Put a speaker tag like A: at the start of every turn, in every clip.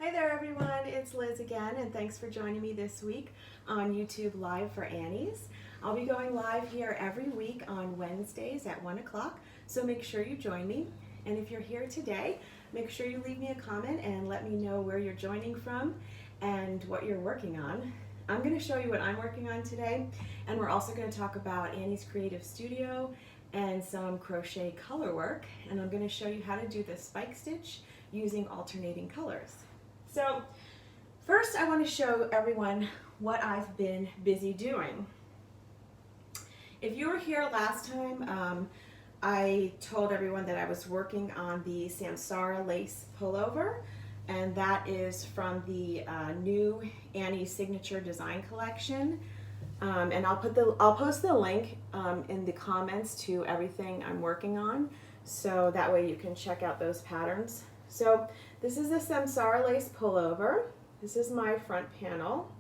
A: Hi there everyone, it's Liz again, and thanks for joining me this week on YouTube Live for Annie's. I'll be going live here every week on Wednesdays at 1 o'clock, so make sure you join me. And if you're here today, make sure you leave me a comment and let me know where you're joining from and what you're working on. I'm going to show you what I'm working on today, and we're also going to talk about Annie's Creative Studio and some crochet color work, and I'm going to show you how to do the spike stitch using alternating colors. So first I want to show everyone what I've been busy doing. If you were here last time, I told everyone that I was working on the Samsara lace pullover, and that is from the new Annie Signature Design Collection. And I'll post the link in the comments to everything I'm working on, so that way you can check out those patterns. So this is the Samsara lace pullover. This is my front panel.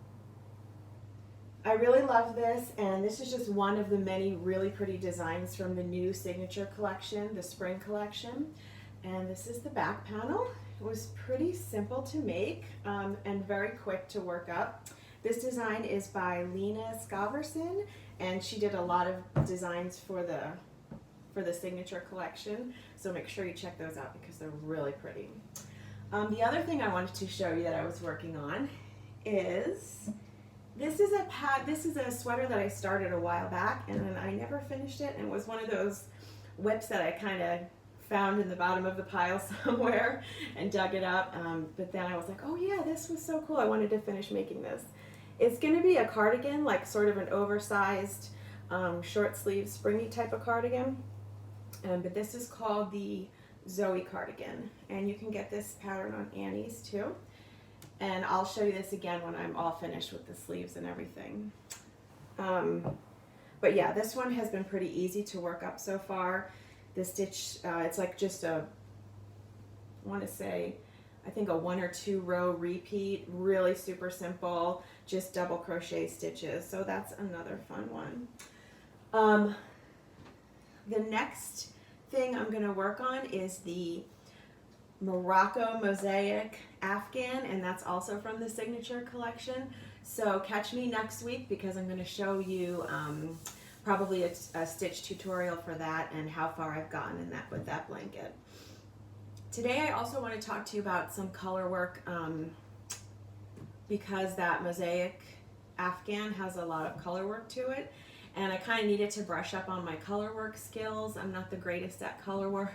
A: I really love this, and this is just one of the many really pretty designs from the new Signature collection, the spring collection. And this is the back panel. It was pretty simple to make and very quick to work up. This design is by Lena Skaverson, and she did a lot of designs for the Signature collection, so make sure you check those out because they're really pretty. The other thing I wanted to show you that I was working on is this is a sweater that I started a while back, and then I never finished it, and it was one of those whips that I kind of found in the bottom of the pile somewhere and dug it up, but then I was like, oh yeah, this was so cool, I wanted to finish making this. It's going to be a cardigan, like sort of an oversized short sleeve springy type of cardigan. But this is called the Zoe cardigan, and you can get this pattern on Annie's too. And I'll show you this again when I'm all finished with the sleeves and everything. But yeah, this one has been pretty easy to work up so far. The stitch, it's like just I want to say, I think a 1 or 2 row repeat, really super simple, just double crochet stitches. So that's another fun one. The next thing I'm going to work on is the Morocco Mosaic Afghan, and that's also from the Signature collection. So catch me next week because I'm going to show you probably a stitch tutorial for that and how far I've gotten in that with that blanket. Today I also want to talk to you about some color work because that Mosaic Afghan has a lot of color work to it. And I kind of needed to brush up on my color work skills. I'm not the greatest at color work.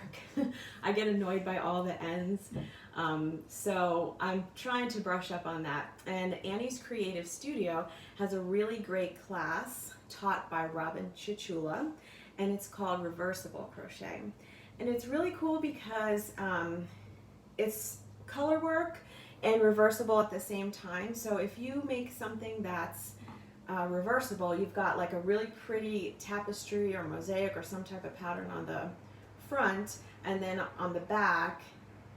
A: I get annoyed by all the ends. So I'm trying to brush up on that. And Annie's Creative Studio has a really great class taught by Robin Chichula, and it's called Reversible Crochet. And it's really cool because it's color work and reversible at the same time. So if you make something that's reversible, you've got like a really pretty tapestry or mosaic or some type of pattern on the front, and then on the back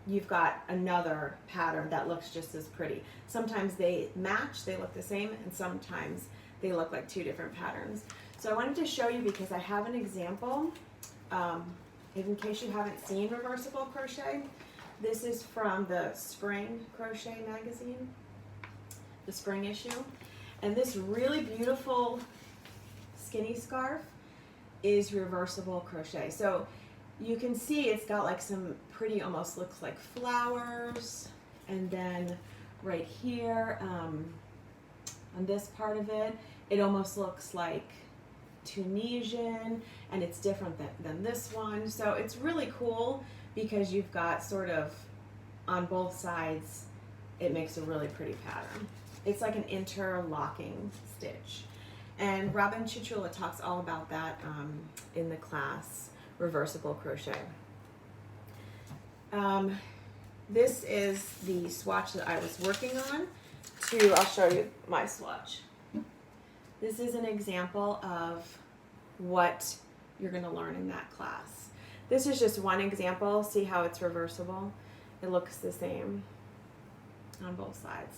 A: you've got another pattern that looks just as pretty. Sometimes they match, they look the same, and sometimes they look like 2 different patterns. So I wanted to show you because I have an example in case you haven't seen reversible crochet. This is from the Spring Crochet magazine, the spring issue. And this really beautiful skinny scarf is reversible crochet. So you can see it's got like some pretty, almost looks like flowers. And then right here on this part of it, it almost looks like Tunisian, and it's different than this one. So it's really cool because you've got sort of on both sides, it makes a really pretty pattern. It's like an interlocking stitch. And Robin Chichula talks all about that in the class, Reversible Crochet. This is the swatch that I was working on. I'll show you my swatch. This is an example of what you're going to learn in that class. This is just one example. See how it's reversible? It looks the same on both sides.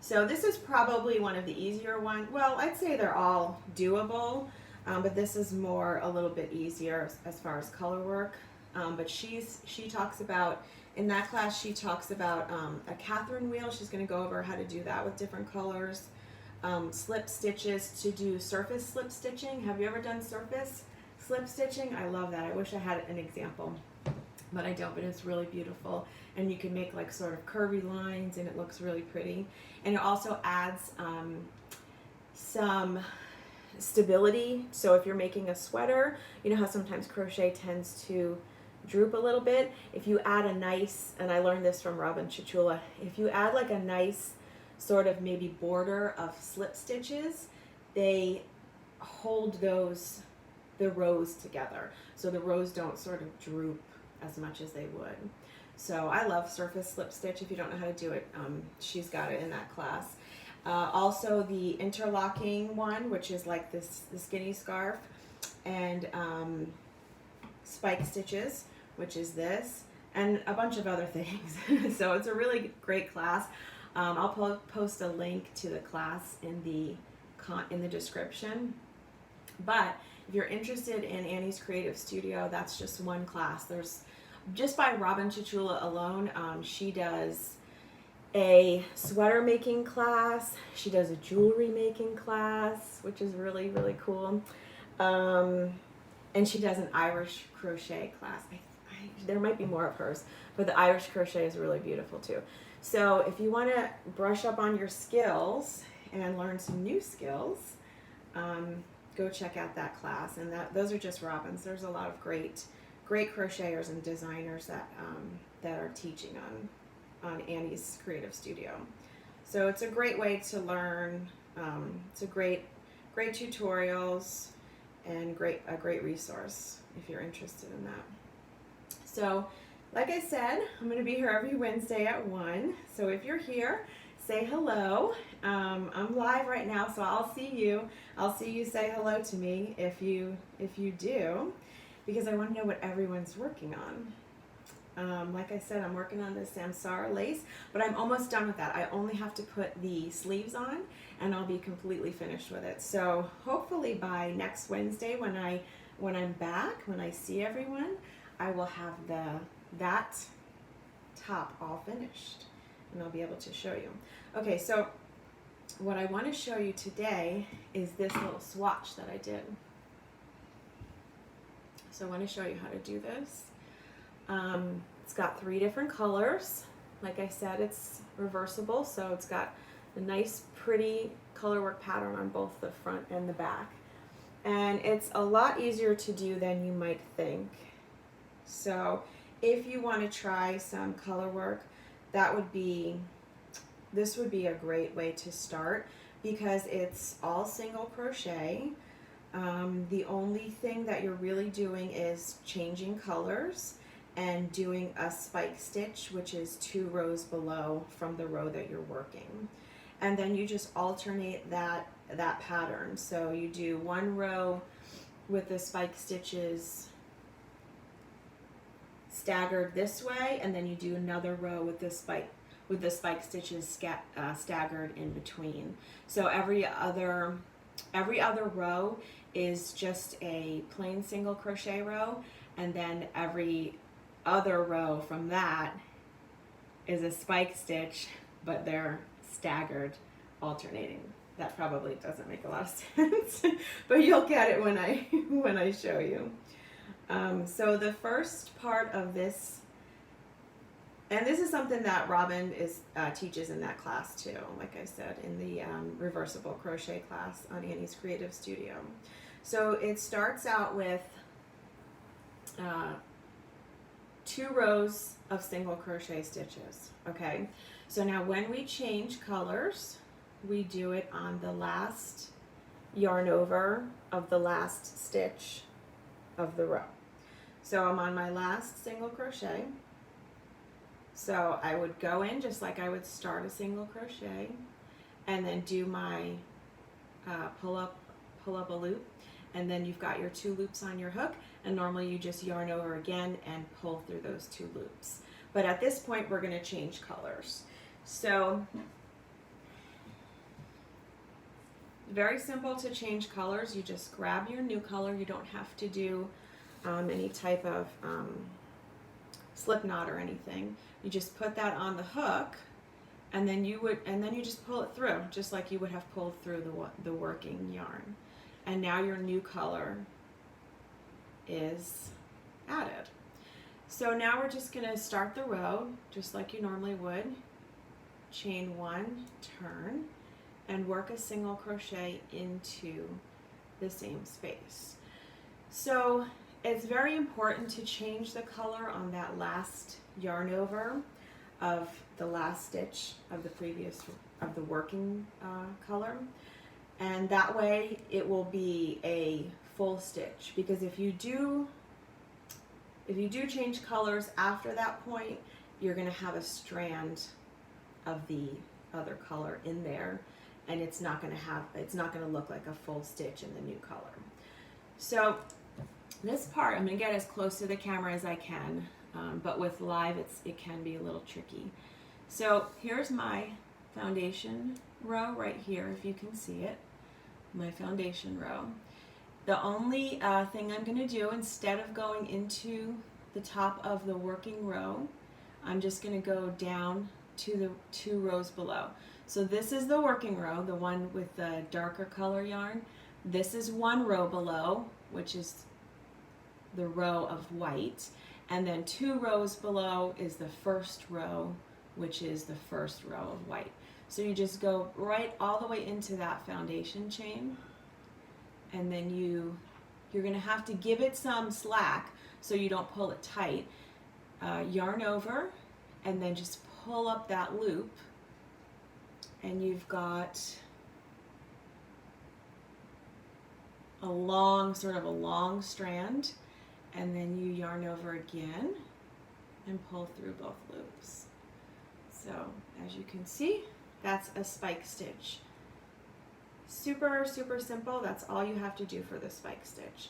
A: So this is probably one of the easier ones. Well, I'd say they're all doable, but this is a little bit easier as far as color work. But she talks about in that class she talks about a Catherine wheel. She's going to go over how to do that with different colors. Slip stitches to do surface slip stitching. Have you ever done surface slip stitching? I love that. I wish I had an example, but I don't, but it's really beautiful. And you can make like sort of curvy lines and it looks really pretty. And it also adds some stability. So if you're making a sweater, you know how sometimes crochet tends to droop a little bit. If you add a nice, and I learned this from Robin Chichula, if you add like a nice sort of maybe border of slip stitches, they hold the rows together. So the rows don't sort of droop as much as they would. So I love surface slip stitch. If you don't know how to do it, she's got it in that class. Also the interlocking one, which is like the skinny scarf, and spike stitches, which is this, and a bunch of other things. So it's a really great class. I'll post a link to the class in the description. But if you're interested in Annie's Creative Studio, that's just one class. There's just by Robin Chichula alone, she does a sweater making class. She does a jewelry making class, which is really, really cool. And she does an Irish crochet class. There might be more of hers, but the Irish crochet is really beautiful too. So if you want to brush up on your skills and learn some new skills, go check out that class. And those are just Robin's. There's a lot of great crocheters and designers that are teaching on Annie's Creative Studio. So it's a great way to learn. It's a great tutorials and a great resource if you're interested in that. So like I said, I'm going to be here every Wednesday at 1. So if you're here, say hello. I'm live right now, so I'll see you. I'll see you say hello to me if you do, because I want to know what everyone's working on. Like I said, I'm working on this Samsara lace, but I'm almost done with that. I only have to put the sleeves on, and I'll be completely finished with it. So hopefully by next Wednesday, when I'm back, when I see everyone, I will have that top all finished, and I'll be able to show you. Okay, so what I want to show you today is this little swatch that I did. So I want to show you how to do this. It's got 3 different colors. Like I said, it's reversible, so it's got a nice pretty colorwork pattern on both the front and the back. And it's a lot easier to do than you might think. So if you want to try some color work, this would be a great way to start, because it's all single crochet. The only thing that you're really doing is changing colors and doing a spike stitch, which is 2 rows below from the row that you're working. And then you just alternate that pattern. So you do 1 row with the spike stitches staggered this way, and then you do another row with the spike stitches staggered in between. So every other row is just a plain single crochet row, and then every other row from that is a spike stitch, but they're staggered, alternating. That probably doesn't make a lot of sense, but you'll get it when I show you. So the first part of this, and this is something that Robin teaches in that class too, like I said, in the reversible crochet class on Annie's Creative Studio. So it starts out with 2 rows of single crochet stitches, okay? So now when we change colors, we do it on the last yarn over of the last stitch of the row. So I'm on my last single crochet. So I would go in just like I would start a single crochet, and then do my pull up a loop, and then you've got your 2 loops on your hook, and normally you just yarn over again and pull through those 2 loops. But at this point we're going to change colors. So very simple to change colors. You just grab your new color. You don't have to do any type of slip knot or anything. You just put that on the hook, and then you just pull it through, just like you would have pulled through the working yarn. And now your new color is added. So now we're just gonna start the row just like you normally would. Chain 1, turn, and work a single crochet into the same space. So it's very important to change the color on that last yarn over of the last stitch of the working color, and that way it will be a full stitch, because if you do change colors after that point, you're going to have a strand of the other color in there, and it's not going to look like a full stitch in the new color. So this part I'm going to get as close to the camera as I can, but with live it can be a little tricky. So here's my foundation row right here, if you can see it, my foundation row. The only thing I'm going to do, instead of going into the top of the working row, I'm just going to go down to the 2 rows below. So this is the working row, the one with the darker color yarn. This is 1 row below, which is the row of white, and then 2 rows below is the first row, which is the first row of white. So you just go right all the way into that foundation chain, and then you're going to have to give it some slack so you don't pull it tight. Yarn over, and then just pull up that loop, and you've got a long strand, and then you yarn over again and pull through both loops. So as you can see, that's a spike stitch. Super simple. That's all you have to do for the spike stitch.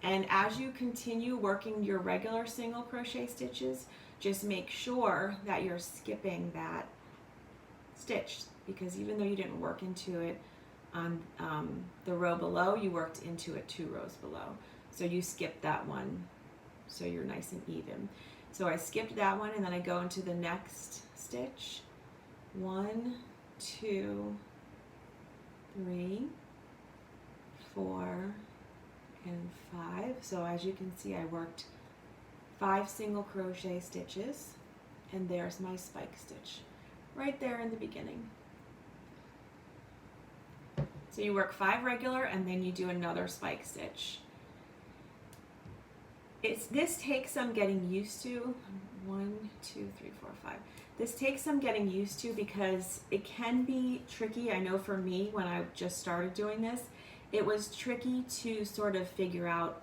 A: And as you continue working your regular single crochet stitches, just make sure that you're skipping that stitch, because even though you didn't work into it on the row below, you worked into it 2 rows below. So you skipped that one, so you're nice and even. So I skipped that one, and then I go into the next stitch. 1, 2, 3, 4, and 5. So as you can see, I worked 5 single crochet stitches, and there's my spike stitch right there in the beginning. So you work 5 regular, and then you do another spike stitch. This takes some getting used to. 1, 2, 3, 4, 5. This takes some getting used to because it can be tricky. I know for me, when I just started doing this, it was tricky to sort of figure out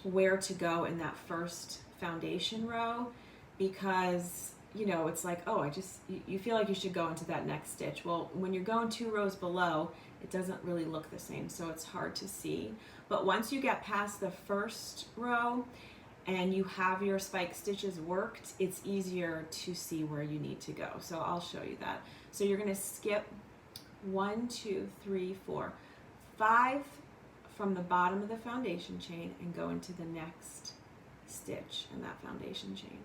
A: where to go in that first foundation row, because it's like, oh, you feel like you should go into that next stitch. Well, when you're going 2 rows below, it doesn't really look the same, so it's hard to see. But once you get past the first row and you have your spike stitches worked, it's easier to see where you need to go. So I'll show you that. So you're going to skip 1, 2, 3, 4, 5 from the bottom of the foundation chain and go into the next stitch in that foundation chain.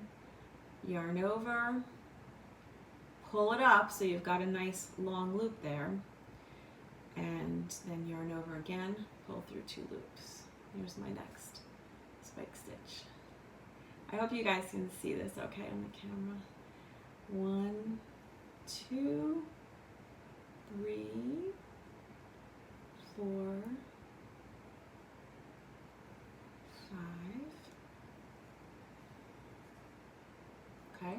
A: Yarn over, pull it up so you've got a nice long loop there, and then yarn over again, pull through 2 loops. Here's my next spike stitch. I hope you guys can see this okay on the camera. 1, 2, 3, 4, 5. Okay,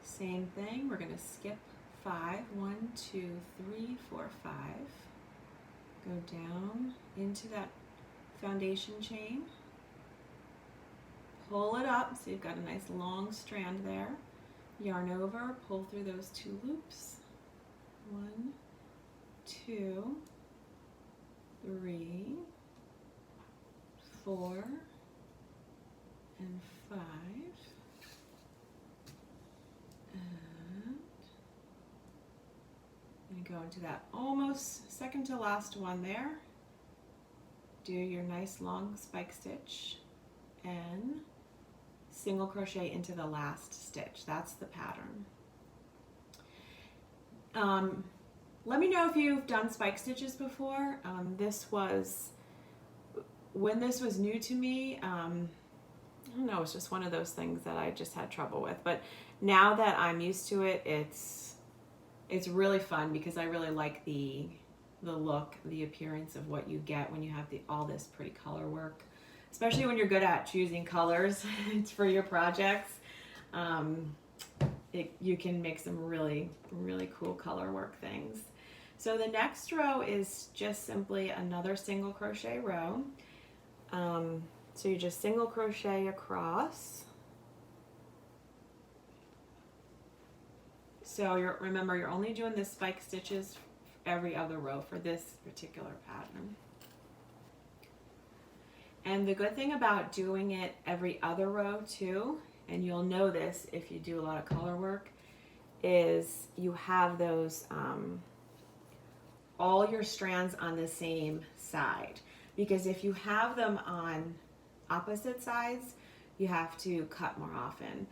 A: same thing. We're going to skip 5. 1, 2, 3, 4, 5. Go down into that foundation chain. Pull it up so you've got a nice long strand there. Yarn over, pull through those 2 loops. 1, 2, 3, 4, and 5. And go into that almost second to last one there. Do your nice long spike stitch and single crochet into the last stitch. That's the pattern. Let me know if you've done spike stitches before. When this was new to me, I don't know, it's just one of those things that I just had trouble with. But now that I'm used to it, it's really fun because I really like the look, the appearance of what you get when you have all this pretty color work, especially when you're good at choosing colors for your projects. You can make some really, really cool color work things. So the next row is just simply another single crochet row. So you just single crochet across. So remember, you're only doing the spike stitches every other row for this particular pattern. And the good thing about doing it every other row too, and you'll know this if you do a lot of color work, is you have those all your strands on the same side. Because if you have them on opposite sides, you have to cut more often.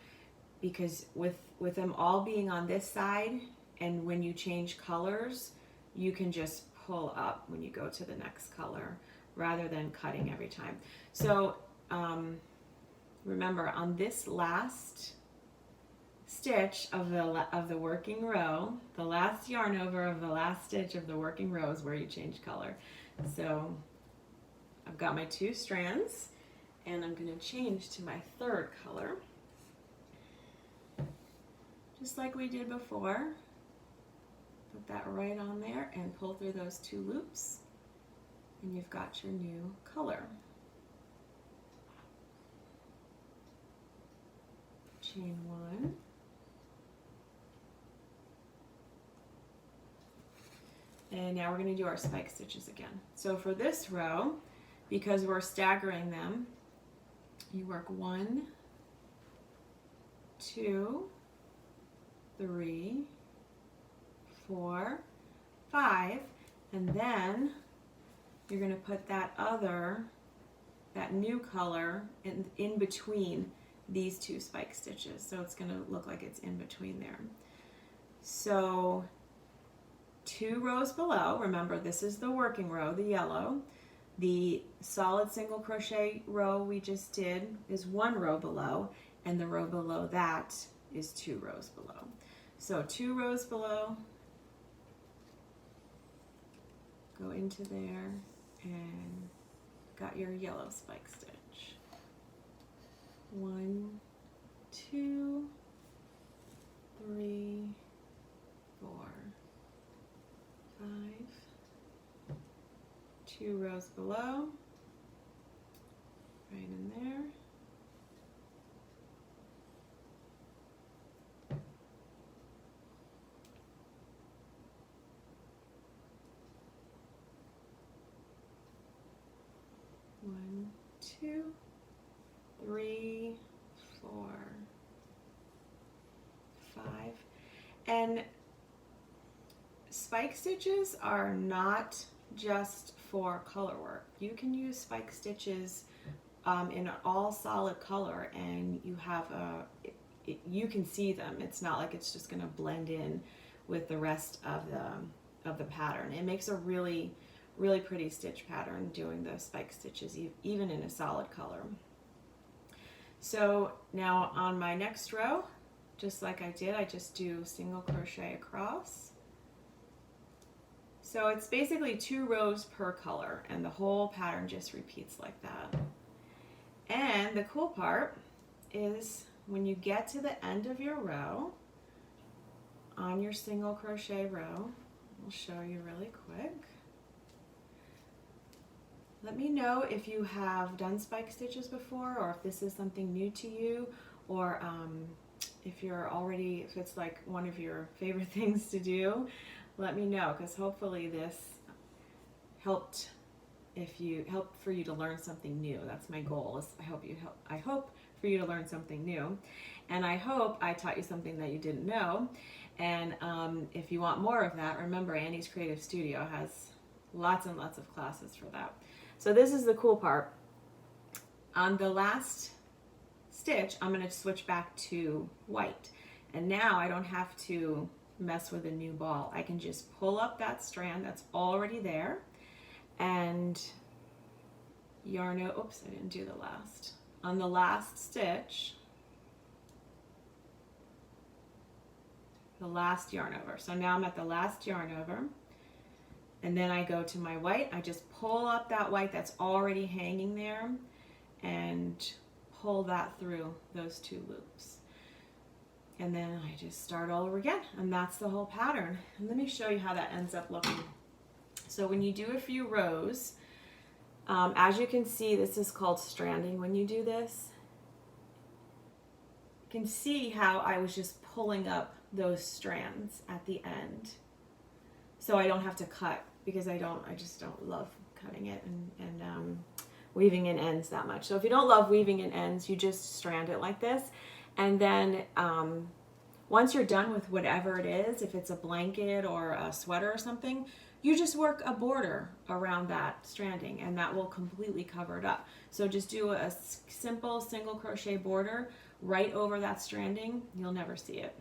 A: Because with them all being on this side, and when you change colors, you can just pull up when you go to the next color rather than cutting every time. So remember, on this last stitch of the working row, the last yarn over of the last stitch of the working row is where you change color. So I've got my 2 strands, and I'm going to change to my 3rd color. Just like we did before, put that right on there and pull through those 2 loops, and you've got your new color. Chain 1. And now we're going to do our spike stitches again. So for this row, because we're staggering them, you work 1, 2, 3, 4, 5, and then you're going to put that new color in between these 2 spike stitches. So it's going to look like it's in between there. So 2 rows below, remember this is the working row, the yellow. The solid single crochet row we just did is 1 row below, and the row below that is 2 rows below. So 2 rows below, go into there, and got your yellow spike stitch. 1, 2, 3, 4, 5, 2 rows below, right in there. One, 2, 3, 4, 5. And spike stitches are not just for color work. You can use spike stitches in an all solid color, and you have you can see them. It's not like it's just going to blend in with the rest of the pattern. It makes a really pretty stitch pattern doing the spike stitches even in a solid color. So now on my next row, just like I did, I just do single crochet across. So it's basically 2 rows per color, and the whole pattern just repeats like that. And the cool part is when you get to the end of your row, on your single crochet row, I'll show you really quick. Let me know if you have done spike stitches before, or if this is something new to you, or if it's like one of your favorite things to do. Let me know, because hopefully this helped for you to learn something new. That's my goal. I hope for you to learn something new, and I hope I taught you something that you didn't know. And if you want more of that, remember Annie's Creative Studio has lots and lots of classes for that. So this is the cool part. On the last stitch, I'm going to switch back to white. And now I don't have to mess with a new ball. I can just pull up that strand that's already there and yarn over. Oops, I didn't do the last. On the last stitch, the last yarn over. So now I'm at the last yarn over. And then I go to my white. I just pull up that white that's already hanging there and pull that through those 2 loops. And then I just start all over again, and that's the whole pattern. And let me show you how that ends up looking. So when you do a few rows, as you can see, this is called stranding when you do this. You can see how I was just pulling up those strands at the end. So I don't have to cut, because I just don't love cutting it and weaving in ends that much. So if you don't love weaving in ends, you just strand it like this. And then once you're done with whatever it is, if it's a blanket or a sweater or something, you just work a border around that stranding, and that will completely cover it up. So just do a simple single crochet border right over that stranding. You'll never see it.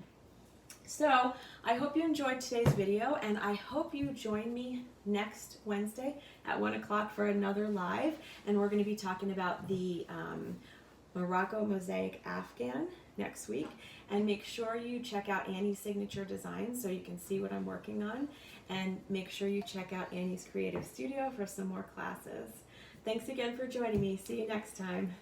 A: So I hope you enjoyed today's video, and I hope you join me next Wednesday at 1 o'clock for another live. And we're going to be talking about the Morocco Mosaic Afghan next week. And make sure you check out Annie's signature designs so you can see what I'm working on. And make sure you check out Annie's Creative Studio for some more classes. Thanks again for joining me. See you next time.